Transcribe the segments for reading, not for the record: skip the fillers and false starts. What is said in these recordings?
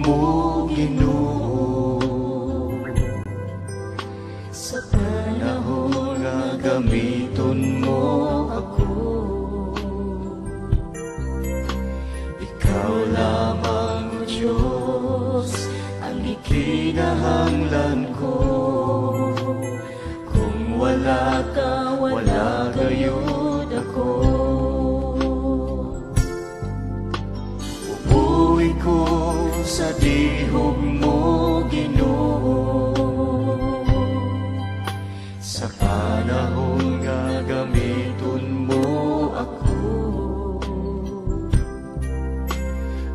mo, Ginoo. Sa panahon nga gamiton mo ako, Ikaw lamang, O Diyos, ang ikinahanglan ko. Kung wala ka, wala gayud ako. Ubuhi ko sa dihog mo, Ginoo. Sa panahon nga gamiton mo ako,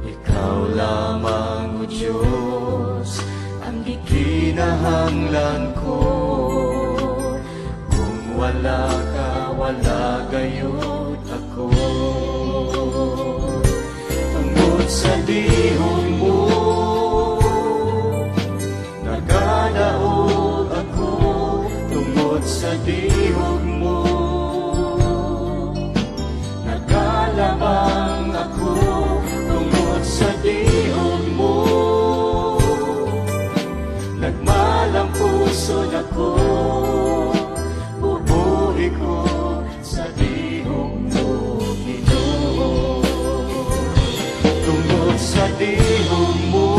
Ikaw lamang, O Diyos, ang ikinahanglan ko. Kung wala ka, wala gayud ako. Tungod sa dihog mo, nagadaog ako. Tungod sa dihog mo, nagalabang ako. Tungod sa dihog mo, nagmalang pusod ako. Bubuhi ko sa dihog mo, Ginoo. Tungod sa dihog mo,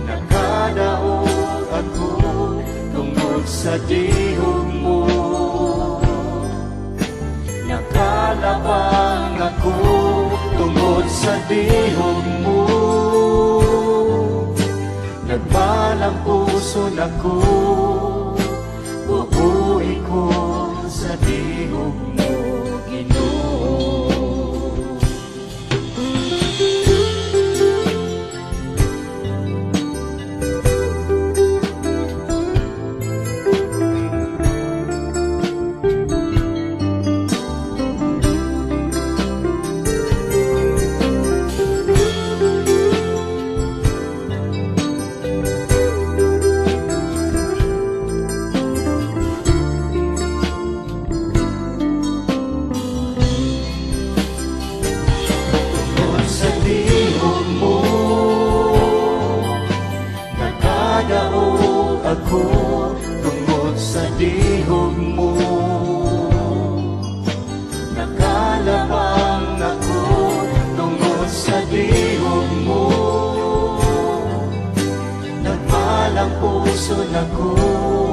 nakadaog ako. Tungod sa dihog mo, nakalabang ako. Tungod sa dihog mo, nagbalang puso ako. Bubuhi ko sa dihog mo, Ginoo. Ako, tungod sa dihog mo, nakalabang ako. Tungod sa dihog mo, nagmalang puso ako.